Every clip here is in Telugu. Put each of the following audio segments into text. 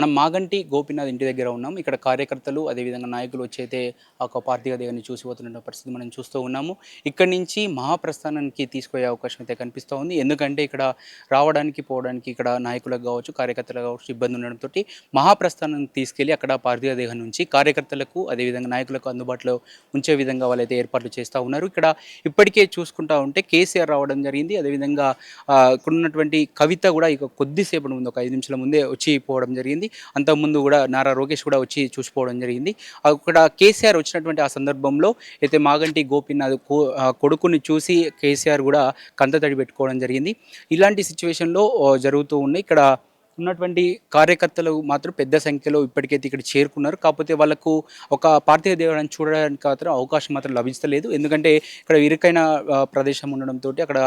మనం మాగంటి గోపీనాథ్ ఇంటి దగ్గర ఉన్నాం. ఇక్కడ కార్యకర్తలు అదేవిధంగా నాయకులు వచ్చైతే ఒక పార్థివ దేహాన్ని చూసిపోతున్న పరిస్థితి మనం చూస్తూ ఉన్నాము. ఇక్కడి నుంచి మహాప్రస్థానానికి తీసుకుపోయే అవకాశం అయితే కనిపిస్తూ ఉంది. ఎందుకంటే ఇక్కడ రావడానికి పోవడానికి ఇక్కడ నాయకులకు కావచ్చు, కార్యకర్తలకు కావచ్చు ఇబ్బంది ఉండడంతో మహాప్రస్థానానికి తీసుకెళ్ళి అక్కడ పార్థివ దేహం నుంచి కార్యకర్తలకు అదేవిధంగా నాయకులకు అందుబాటులో ఉంచే విధంగా వాళ్ళైతే ఏర్పాట్లు చేస్తూ ఉన్నారు. ఇక్కడ ఇప్పటికే చూసుకుంటా ఉంటే కేసీఆర్ రావడం జరిగింది. అదేవిధంగా ఇక్కడ ఉన్నటువంటి కవిత కూడా ఇక కొద్దిసేపటి ముందు ఒక 5 నిమిషాల ముందే వచ్చి పోవడం జరిగింది. అంతకుముందు కూడా నారా లోకేష్ కూడా వచ్చి చూసిపోవడం జరిగింది. అక్కడ కేసీఆర్ వచ్చినటువంటి ఆ సందర్భంలో అయితే మాగంటి గోపీనాథ్ కొడుకుని చూసి కేసీఆర్ కూడా కంటతడి పెట్టుకోవడం జరిగింది. ఇలాంటి సిచ్యువేషన్లో జరుగుతూ ఉన్నాయి. ఇక్కడ ఉన్నటువంటి కార్యకర్తలు మాత్రం పెద్ద సంఖ్యలో ఇప్పటికైతే ఇక్కడ చేరుకున్నారు. కాకపోతే వాళ్ళకు ఒక పార్థివ దేవాలయాన్ని చూడడానికి మాత్రం అవకాశం మాత్రం లభిస్తలేదు. ఎందుకంటే ఇక్కడ ఇరుకైన ప్రదేశం ఉండడంతో అక్కడ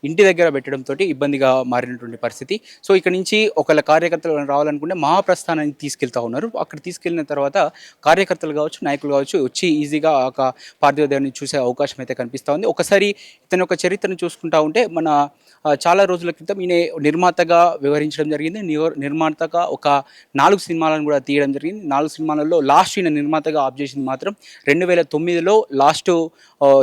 ఇంటి దగ్గర పెట్టడంతో ఇబ్బందిగా మారినటువంటి పరిస్థితి. సో ఇక్కడ నుంచి ఒకళ్ళ కార్యకర్తలు రావాలనుకుంటే మహాప్రస్థానానికి తీసుకెళ్తా ఉన్నారు. అక్కడ తీసుకెళ్ళిన తర్వాత కార్యకర్తలు కావచ్చు, నాయకులు కావచ్చు వచ్చి ఈజీగా ఒక పార్థివ దేవాన్ని చూసే అవకాశం అయితే కనిపిస్తూ ఉంది. ఒకసారి ఇతని యొక్క చరిత్రను చూసుకుంటా ఉంటే మన చాలా రోజుల క్రితం ఈయన నిర్మాతగా వ్యవహరించడం జరిగింది. నిర్మాతగా ఒక 4 సినిమాలను కూడా తీయడం జరిగింది. 4 సినిమాలలో లాస్ట్ ఈయన నిర్మాతగా ఆప్ చేసింది మాత్రం 2009లో లాస్ట్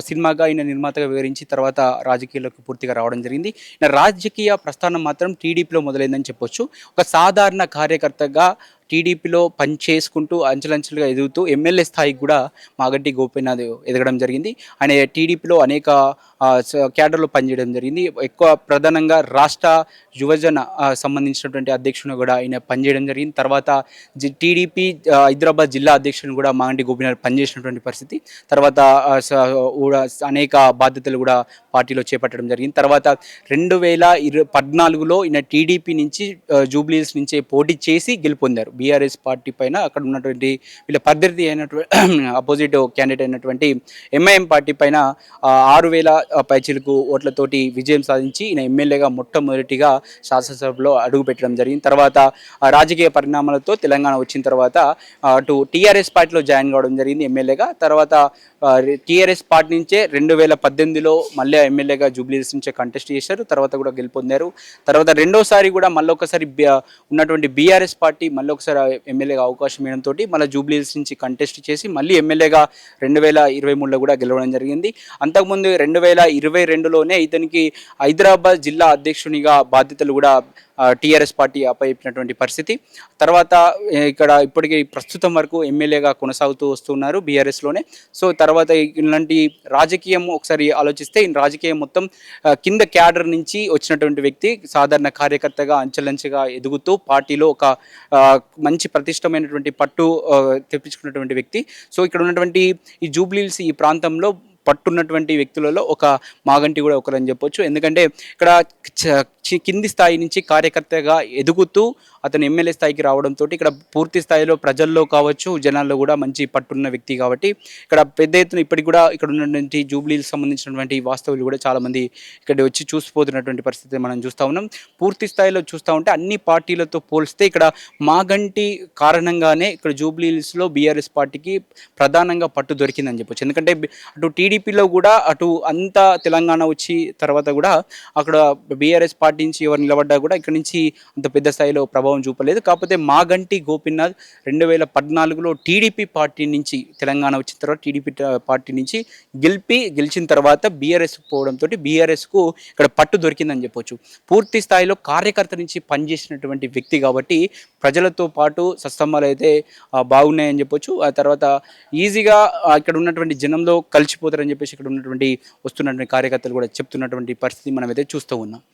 సినిమాగా ఈయన నిర్మాతగా వివరించి తర్వాత రాజకీయాల్లోకి పూర్తిగా రావడం జరిగింది. ఈయన రాజకీయ ప్రస్థానం మాత్రం టీడీపీలో మొదలైందని చెప్పొచ్చు. ఒక సాధారణ కార్యకర్తగా టీడీపీలో పనిచేసుకుంటూ అంచెలంచెలుగా ఎదుగుతూ ఎమ్మెల్యే స్థాయికి కూడా మాగంటి గోపీనాథ్ ఎదగడం జరిగింది. ఆయన టీడీపీలో అనేక క్యాడర్లో పనిచేయడం జరిగింది. ఎక్కువ ప్రధానంగా రాష్ట్ర యువజన సంబంధించినటువంటి అధ్యక్షుని కూడా ఆయన పనిచేయడం జరిగింది. తర్వాత టీడీపీ హైదరాబాద్ జిల్లా అధ్యక్షుని కూడా మాగంటి గోపీనాథ్ పనిచేసినటువంటి పరిస్థితి. తర్వాత అనేక బాధ్యతలు కూడా పార్టీలో చేపట్టడం జరిగింది. తర్వాత 2014లో ఈయన టీడీపీ నుంచి జూబ్లీస్ నుంచే పోటీ చేసి గెలుపొందారు. బీఆర్ఎస్ పార్టీ పైన అక్కడ ఉన్నటువంటి వీళ్ళ పద్ధతి అయినటువంటి అపోజిట్ క్యాండిడేట్ అయినటువంటి ఎంఐఎం పార్టీ పైన 6,000 పైచిలకు ఓట్లతోటి విజయం సాధించి ఈయన ఎమ్మెల్యేగా మొట్టమొదటిగా శాసనసభలో అడుగు పెట్టడం జరిగింది. తర్వాత రాజకీయ పరిణామాలతో తెలంగాణ వచ్చిన తర్వాత అటు టీఆర్ఎస్ పార్టీలో జాయిన్ కావడం జరిగింది ఎమ్మెల్యేగా. తర్వాత టీఆర్ఎస్ పార్టీ నుంచే 2018లో మళ్ళీ ఎమ్మెల్యేగా జూబ్లీస్ నుంచే కంటెస్ట్ చేశారు. తర్వాత కూడా గెలుపొందారు. తర్వాత రెండోసారి కూడా మళ్ళొకసారి ఉన్నటువంటి బీఆర్ఎస్ పార్టీ మళ్ళొకసారి ఎమ్మెల్యేగా అవకాశం ఇవ్వడంతో మళ్ళీ జూబ్లీస్ నుంచి కంటెస్ట్ చేసి మళ్ళీ ఎమ్మెల్యేగా 2023లో కూడా గెలవడం జరిగింది. అంతకుముందు 2022లోనే ఇతనికి హైదరాబాద్ జిల్లా అధ్యక్షునిగా బాధ్యతలు కూడా టీఆర్ఎస్ పార్టీ అప్పచెప్పినటువంటి పరిస్థితి. తర్వాత ఇక్కడ ఇప్పటికీ ప్రస్తుతం వరకు ఎమ్మెల్యేగా కొనసాగుతూ వస్తున్నారు బీఆర్ఎస్లోనే. సో తర్వాత ఇలాంటి రాజకీయం ఒకసారి ఆలోచిస్తే ఈ రాజకీయం మొత్తం కింద క్యాడర్ నుంచి వచ్చినటువంటి వ్యక్తి, సాధారణ కార్యకర్తగా అంచెలంచెగా ఎదుగుతూ పార్టీలో ఒక మంచి ప్రతిష్టమైనటువంటి పట్టు తెప్పించుకున్నటువంటి వ్యక్తి. సో ఇక్కడ ఉన్నటువంటి ఈ జూబ్లీహిల్స్ ఈ ప్రాంతంలో పట్టున్నటువంటి వ్యక్తులలో ఒక మాగంటి కూడా ఒకరని చెప్పొచ్చు. ఎందుకంటే ఇక్కడ కింది స్థాయి నుంచి కార్యకర్తగా ఎదుగుతూ అతను ఎమ్మెల్యే స్థాయికి రావడంతో ఇక్కడ పూర్తి స్థాయిలో ప్రజల్లో కావచ్చు, జనాల్లో కూడా మంచి పట్టున్న వ్యక్తి కాబట్టి ఇక్కడ పెద్ద ఎత్తున ఇప్పటికి కూడా ఇక్కడ ఉన్నటువంటి జూబ్లీలకు సంబంధించినటువంటి వాస్తవులు కూడా చాలామంది ఇక్కడ వచ్చి చూసిపోతున్నటువంటి పరిస్థితి మనం చూస్తూ ఉన్నాం. పూర్తి స్థాయిలో చూస్తూ ఉంటే అన్ని పార్టీలతో పోలిస్తే ఇక్కడ మాగంటి కారణంగానే ఇక్కడ జూబ్లీహిల్స్లో బీఆర్ఎస్ పార్టీకి ప్రధానంగా పట్టు దొరికిందని చెప్పొచ్చు. ఎందుకంటే అటు టీడీపీలో కూడా అటు అంతా తెలంగాణ వచ్చి తర్వాత కూడా అక్కడ బీఆర్ఎస్ పార్టీ నుంచి ఎవరు నిలబడ్డా కూడా ఇక్కడ నుంచి అంత పెద్ద స్థాయిలో ప్రభావం చూపలేదు. కాకపోతే మాగంటి గోపీనాథ్ 2014లో టీడీపీ పార్టీ నుంచి తెలంగాణ వచ్చిన తర్వాత టీడీపీ పార్టీ నుంచి గెలిచిన తర్వాత బీఆర్ఎస్ పోవడంతో బీఆర్ఎస్కు ఇక్కడ పట్టు దొరికిందని చెప్పొచ్చు. పూర్తి స్థాయిలో కార్యకర్త నుంచి పనిచేసినటువంటి వ్యక్తి కాబట్టి ప్రజలతో పాటు సత్సంబాలు అయితే బాగున్నాయని చెప్పొచ్చు. ఆ తర్వాత ఈజీగా ఇక్కడ ఉన్నటువంటి జనంలో కలిసిపోతారని చెప్పేసి ఇక్కడ ఉన్నటువంటి వస్తున్నటువంటి కార్యకర్తలు కూడా చెప్తున్నటువంటి పరిస్థితి మనం అయితే చూస్తూ ఉన్నాం.